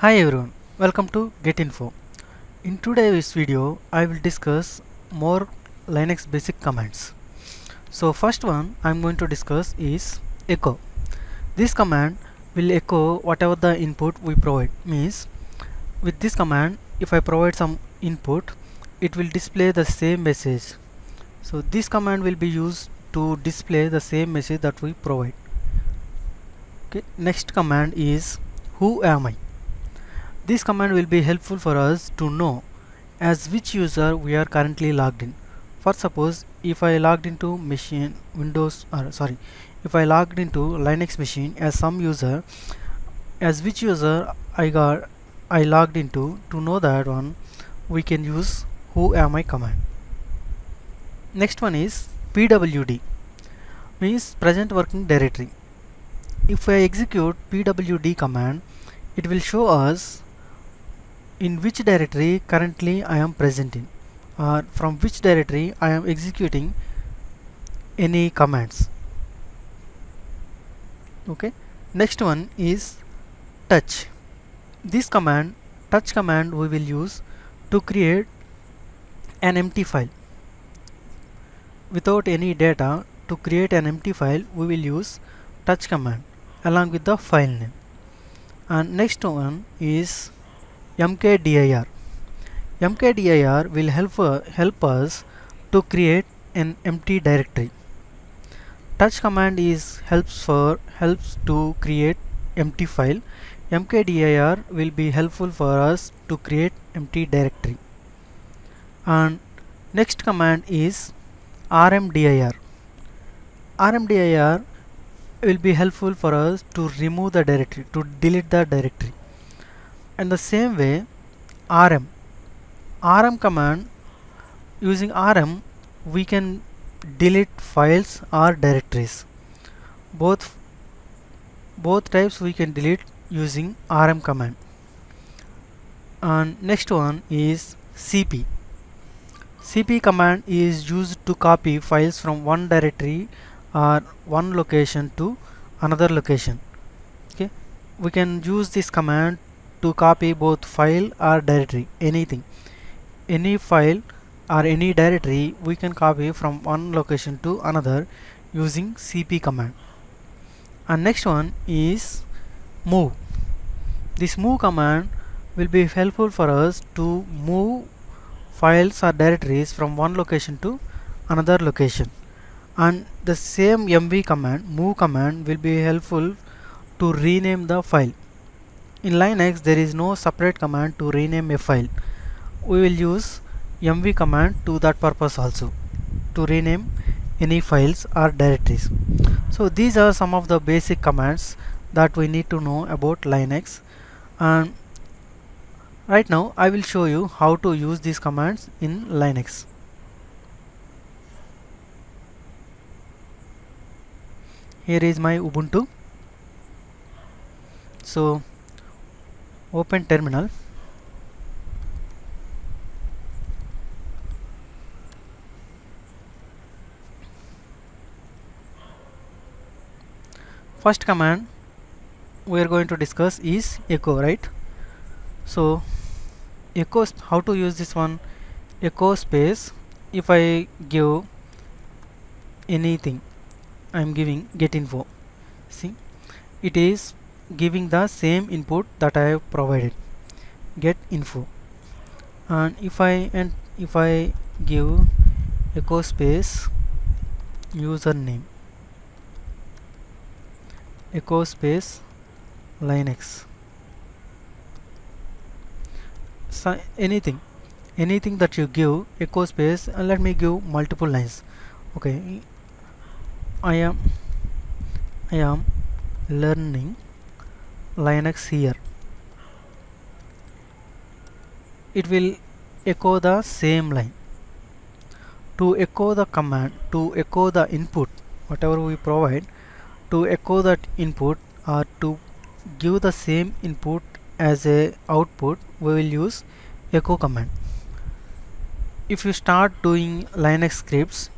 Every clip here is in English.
Hi everyone, welcome to GetInfo. In today's video, I will discuss more Linux basic commands. So first one I'm going to discuss is echo. This command will echo whatever the input we provide. Means with this command, if I provide some input, it will display the same message. So this command will be used to display the same message that we provide. Okay. Next command is who am I? This command will be helpful for us to know as which user we are currently logged in. For suppose if I logged into machine Windows or sorry, if I logged into Linux machine as some user, as which user I logged into, to know that one we can use who am I command. Next one is pwd, means present working directory. If I execute pwd command, it will show us in which directory currently I am present in, or from which directory I am executing any commands. Okay. Next one is touch. This command, touch command, we will use to create an empty file. Without any data, to create an empty file, we will use touch command along with the file name. And next one is mkdir. mkdir will help us to create an empty directory. Touch command helps to create empty file. mkdir will be helpful for us to create empty directory. And next command is rmdir. rmdir will be helpful for us to remove the directory, to delete the directory. And the same way rm command, using rm we can delete files or directories. Both types we can delete using rm command. And next one is cp. cp command is used to copy files from one directory or one location to another location. Okay, we can use this command to copy both file or directory, anything, any file or any directory we can copy from one location to another using cp command. And next one is move. This move command will be helpful for us to move files or directories from one location to another location. And the same mv command, move command, will be helpful to rename the file. In Linux there is no separate command to rename a file. We will use mv command to that purpose also, to rename any files or directories. So these are some of the basic commands that we need to know about Linux. And right now I will show you how to use these commands in Linux. Here is my Ubuntu. So open terminal. First command we are going to discuss is echo, right? So echo, how to use this one? Echo space, if I give anything, I am giving get info. See, it is giving the same input that I have provided, get info. And if I give echo space username, echo space Linux, so anything that you give echo space, and let me give multiple lines. Okay, I am learning Linux here. It will echo the same line. To echo the command, to echo the input, whatever we provide, to echo that input or to give the same input as a output, we will use echo command. If you start doing Linux scripts,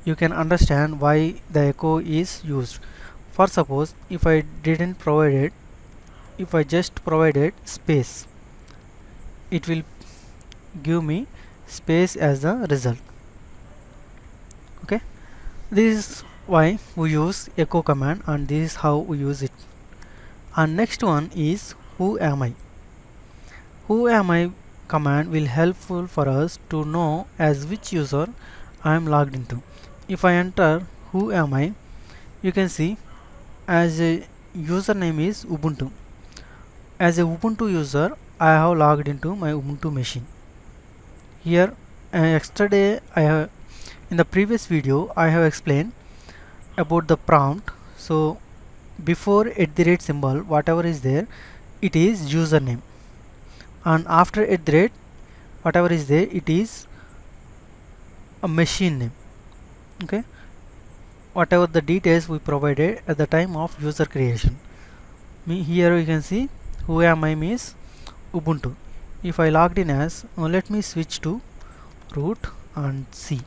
you can understand why the echo is used. For suppose if I didn't provide it, if I just provided space, it will give me space as the result. Okay, this is why we use echo command, and this is how we use it. And next one is who am I. Who am I command will helpful for us to know as which user I am logged into. If I enter who am I, you can see as a username is Ubuntu. As a Ubuntu user, I have logged into my Ubuntu machine. Here yesterday in the previous video I have explained about the prompt. So before @ whatever is there, it is username, and after whatever is there, it is a machine name. Okay, whatever the details we provided at the time of user creation. Here you can see who am I means Ubuntu. If I logged in as, let me switch to root and C.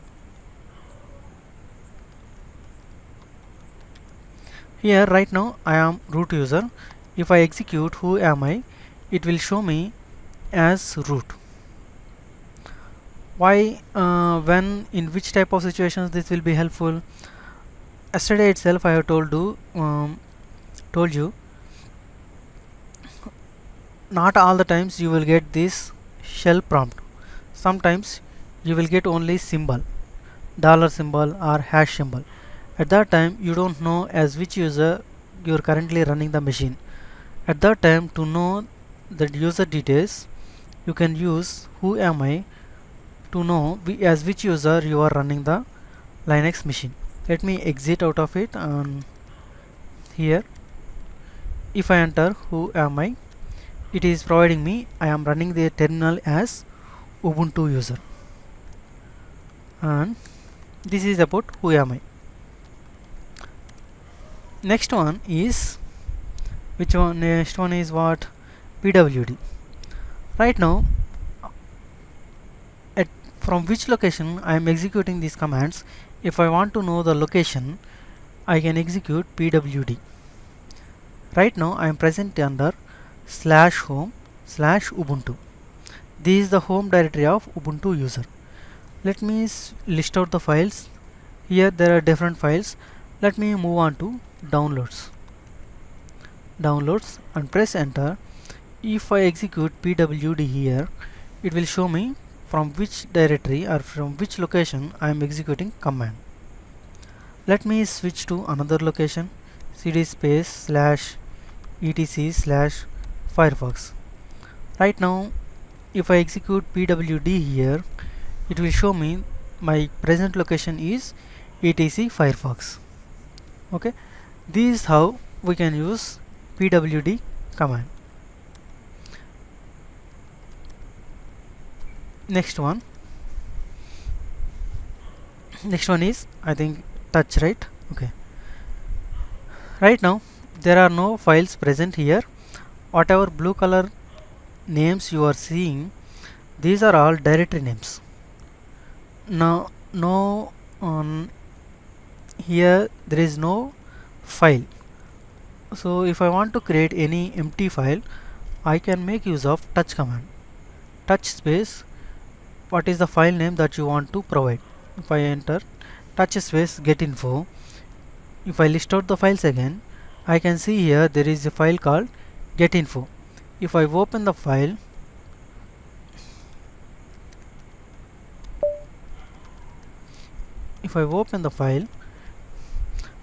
Here right now I am root user. If I execute who am I, it will show me as root. Why, when, in which type of situations this will be helpful? Yesterday itself I have told you not all the times you will get this shell prompt. Sometimes you will get only symbol, dollar symbol or hash symbol. At that time you don't know as which user you are currently running the machine. At that time, to know the user details, you can use who am I to know as which user you are running the Linux machine. Let me exit out of it, and here if I enter who am I, it is providing me I am running the terminal as Ubuntu user, and this is about who am I. Next one is which one? Next one is what? PWD. Right now, from which location I am executing these commands. If I want to know the location, I can execute PWD. Right now I am present under /home/Ubuntu. This is the home directory of Ubuntu user. Let me list out the files. Here there are different files. Let me move on to downloads and press enter. If I execute PWD here, it will show me from which directory or from which location I am executing command. Let me switch to another location, cd space /etc/Firefox. Right now if I execute PWD here, it will show me my present location is etc Firefox. Okay, this is how we can use PWD command. Next one is I think touch, right? Okay, right now there are no files present here. Whatever blue color names you are seeing, these are all directory names. Now here there is no file. So if I want to create any empty file, I can make use of touch command. Touch space, what is the file name that you want to provide. If I enter touch space get info, if I list out the files again, I can see here there is a file called get info. If I open the file,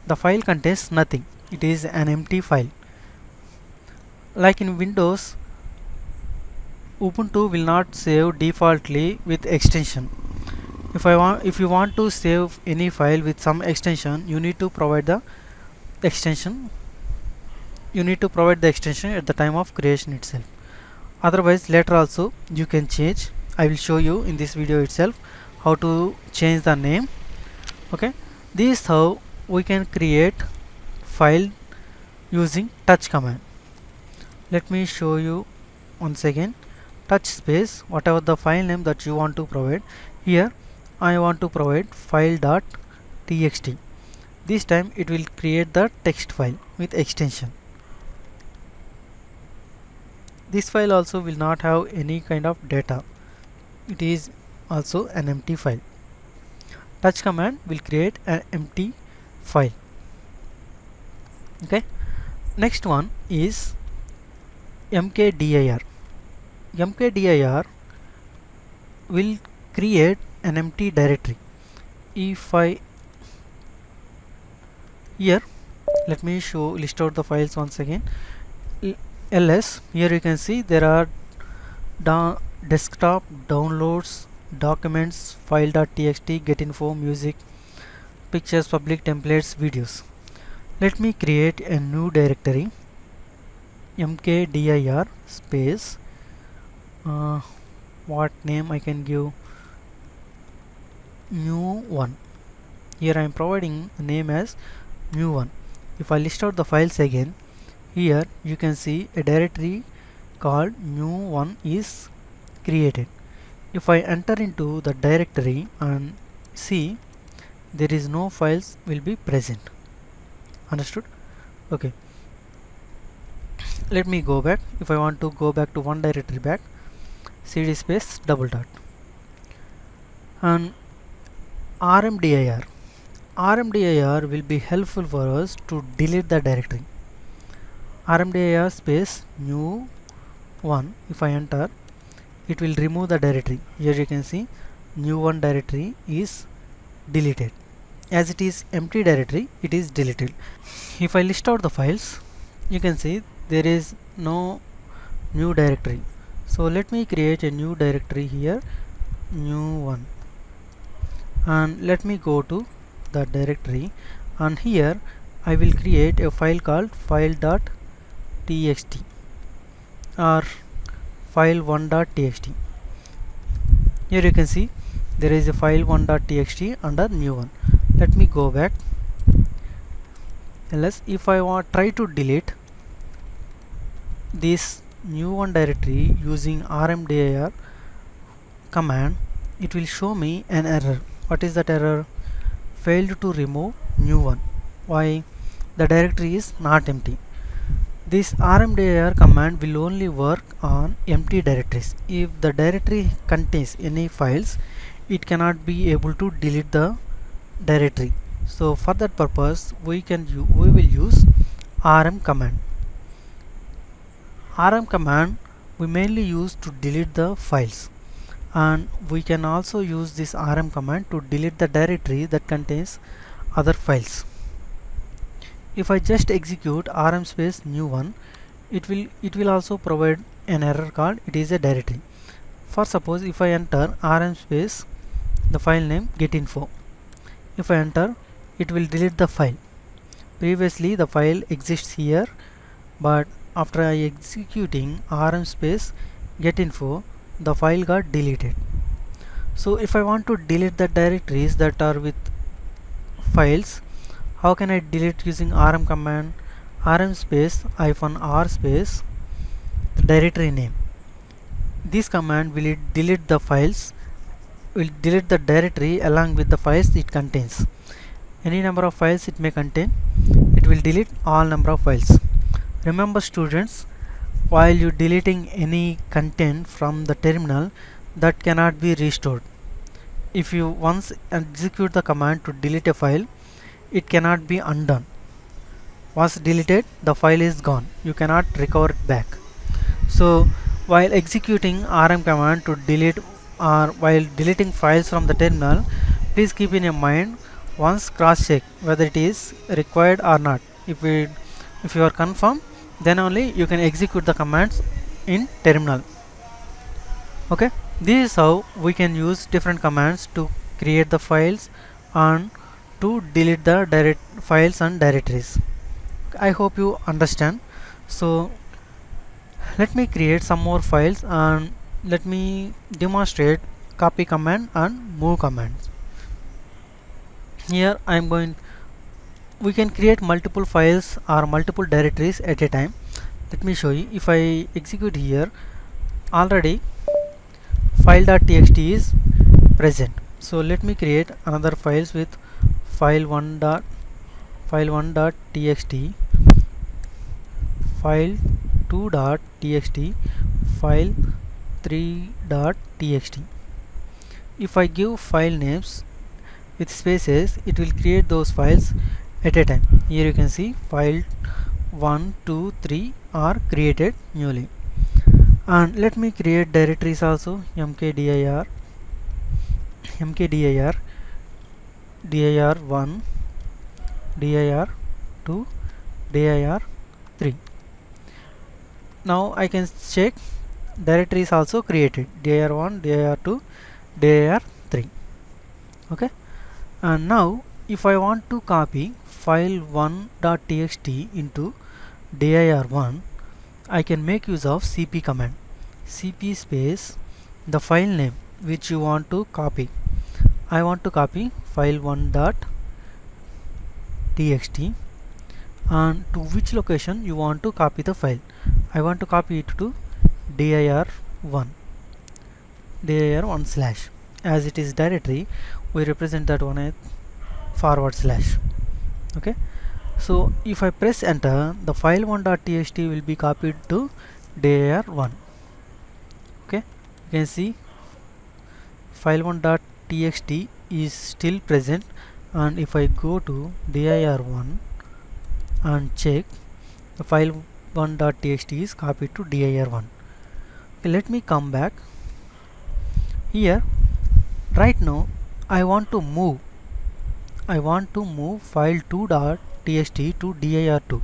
the file contains nothing. It is an empty file. Like in Windows, Ubuntu will not save defaultly with extension. If you want to save any file with some extension, you need to provide the extension. At the time of creation itself. Otherwise, later also you can change. I will show you in this video itself how to change the name. Okay, this is how we can create file using touch command. Let me show you once again. Touch space, whatever the file name that you want to provide. Here I want to provide file.txt. This time it will create the text file with extension. this file also will not have any kind of data. It is also an empty file. Touch command will create an empty file. Okay, next one is mkdir. Mkdir will create an empty directory. If I here, let me list out the files once again. ls, here you can see there are desktop, downloads, documents, file.txt, getinfo, music, pictures, public, templates, videos. Let me create a new directory, mkdir space, what name I can give, mu1. Here I am providing the name as mu1. If I list out the files again, here you can see a directory called mu1 is created. If I enter into the directory and see, there is no files will be present. Understood? Okay, let me go back. If I want to go back to one directory back, cd space double dot and rmdir. Rmdir will be helpful for us to delete the directory. Rmdir space new1. If I enter, it will remove the directory. Here you can see new1 directory is deleted. As it is empty directory, it is deleted. If I list out the files, you can see there is no new directory. So let me create a new directory here, new1, and let me go to the directory, and here I will create a file called file.txt or file1.txt. Here you can see there is a file1.txt under new1. Let me go back. Else, if I try to delete this new1 directory using rmdir command, it will show me an error. What is that error? Failed to remove new1. Why? The directory is not empty. This rmdir command will only work on empty directories. If the directory contains any files, it cannot be able to delete the directory. So for that purpose, we will use rm command. Rm command we mainly use to delete the files, and we can also use this rm command to delete the directory that contains other files. If I just execute rm space new1, it will also provide an error called it is a directory. For suppose if I enter rm space the file name getinfo, if I enter, it will delete the file. Previously the file exists here, but after I executing rm space getinfo, the file got deleted. So if I want to delete the directories that are with files, how can I delete using rm command? Rm space -r space the directory name. This command will delete the files, will delete the directory along with the files it contains. Any number of files it may contain, it will delete all number of files. Remember students, while you deleting any content from the terminal, that cannot be restored. If you once execute the command to delete a file, it cannot be undone. Once deleted, the file is gone. You cannot recover it back. So while executing rm command to delete or while deleting files from the terminal, please keep in your mind, once cross check whether it is required or not. If you are confirmed, then only you can execute the commands in terminal. Okay, this is how we can use different commands to create the files and to delete the files and directories. I hope you understand. So let me create some more files and let me demonstrate copy command and move commands. Here we can create multiple files or multiple directories at a time. Let me show you. If I execute here, already file.txt is present. So let me create another files with file1.txt, file2.txt, file3.txt. If I give file names with spaces, it will create those files at a time. Here you can see file 1, 2, 3 are created newly. And let me create directories also. mkdir, dir1, dir2, dir3. Now I can check directories also created, dir1, dir2, dir3. Okay, and now if I want to copy file1.txt into dir1, I can make use of cp command. Cp space the file name which you want to copy. I want to copy file1.txt, and to which location you want to copy the file. I want to copy it to dir1 slash. As it is directory, we represent that one as /. Okay, so if I press enter, the file1.txt will be copied to dir1. Okay, you can see file1.txt is still present, and if I go to dir1 and check, the file1.txt is copied to dir1. Okay, let me come back here. Right now I want to move file2.txt to dir2.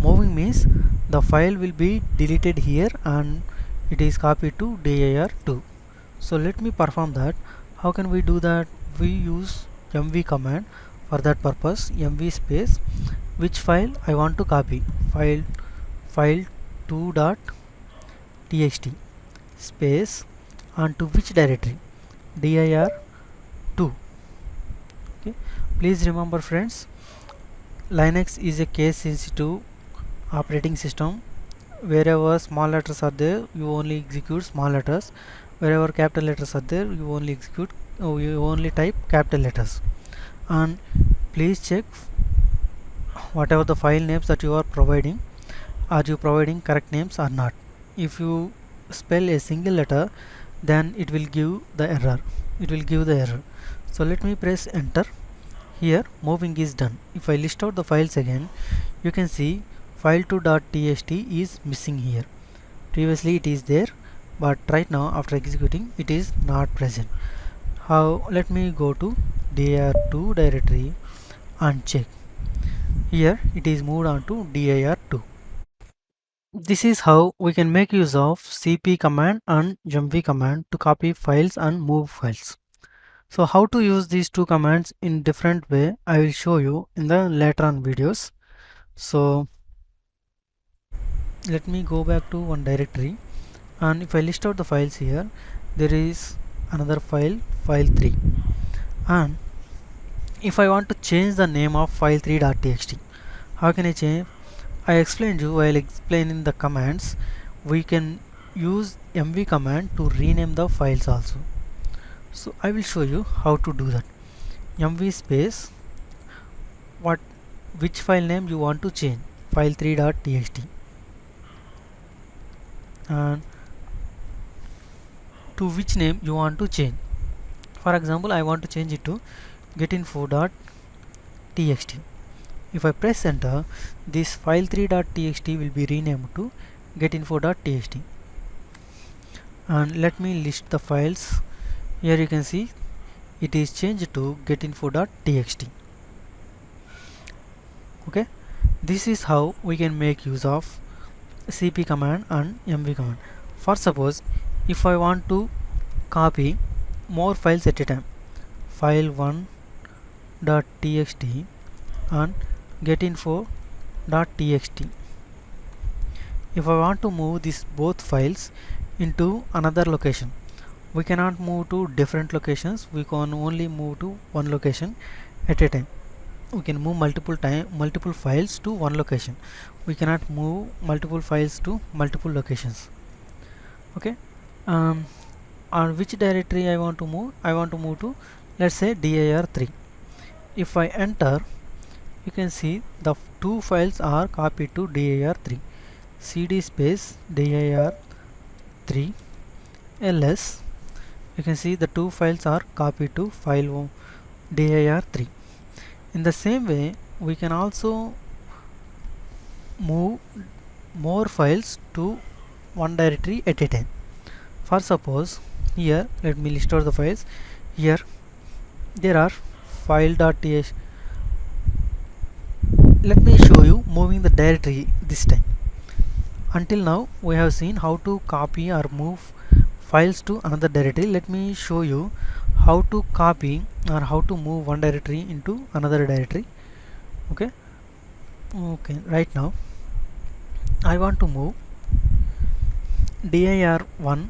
Moving means the file will be deleted here and it is copied to dir2. So let me perform that. How can we do that? We use mv command. For that purpose, mv space which file I want to copy, file2.txt space, and to which directory, dir2. Okay, please remember friends, Linux is a case sensitive operating system. Wherever small letters are there, you only execute small letters. Wherever capital letters are there, you only type capital letters. And please check whatever the file names that you are providing, are you providing correct names or not. If you spell a single letter, then it will give the error. So let me press enter. Here moving is done. If I list out the files again, you can see file2.txt is missing here. Previously it is there, but right now after executing it is not present. How? Let me go to dir2 directory and check. Here it is moved on to dir2. This is how we can make use of cp command and mv command to copy files and move files. So how to use these two commands in different way, I will show you in the later on videos. So let me go back to one directory, and if I list out the files here, there is another file, file3. And if I want to change the name of file3.txt, how can I change? I explained you while explaining the commands. We can use mv command to rename the files also. So I will show you how to do that. mv space which file name you want to change, file3.txt, and to which name you want to change. For example, I want to change it to getinfo.txt. If I press enter, this file3.txt will be renamed to getinfo.txt. And let me list the files. Here you can see it is changed to getinfo.txt. Okay, this is how we can make use of cp command and mv command. For suppose if I want to copy more files at a time, file1.txt and getinfo.txt. If I want to move these both files into another location, we cannot move to different locations. We can only move to one location at a time. We can move multiple files to one location. We cannot move multiple files to multiple locations. Okay, on which directory I want to move? I want to move to, let's say, dir3. If I enter, you can see the two files are copied to dir3. cd space dir3 dir3 ls, you can see the two files are copied to file dir3. In the same way, we can also move more files to one directory at a time. For suppose, here let me list out the files. Here there are file.th. Let me show you moving the directory this time. Until now we have seen how to copy or move files to another directory. Let me show you how to copy or how to move one directory into another directory. Okay, right now I want to move dir1.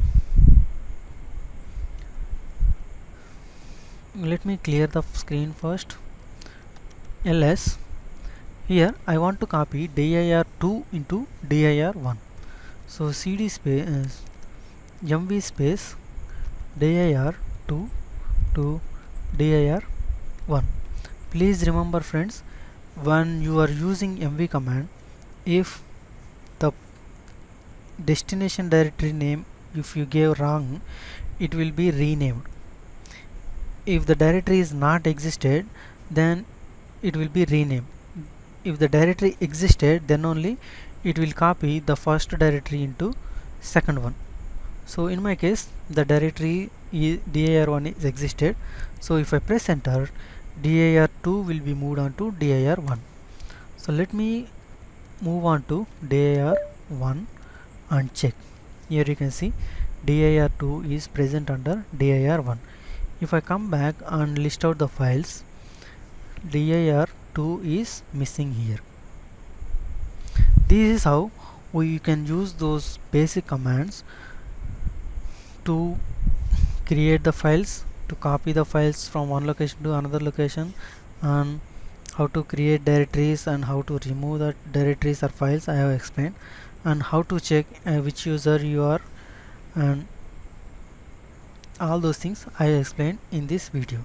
Let me clear the screen first. ls, here I want to copy dir2 into dir1. So cd space mv space dir2 to dir1. Please remember friends, when you are using mv command, if the destination directory name, if you gave wrong, it will be renamed. If the directory is not existed, then it will be renamed. If the directory existed, then only it will copy the first directory into second one. So in my case, the directory dir1 is existed, so if I press enter, dir2 will be moved on to dir1. So let me move on to dir1 and check. Here you can see dir2 is present under dir1. If I come back and list out the files, dir2 is missing here. This is how we can use those basic commands to create the files, to copy the files from one location to another location, and how to create directories and how to remove the directories or files I have explained, and how to check which user you are, and all those things I explained in this video.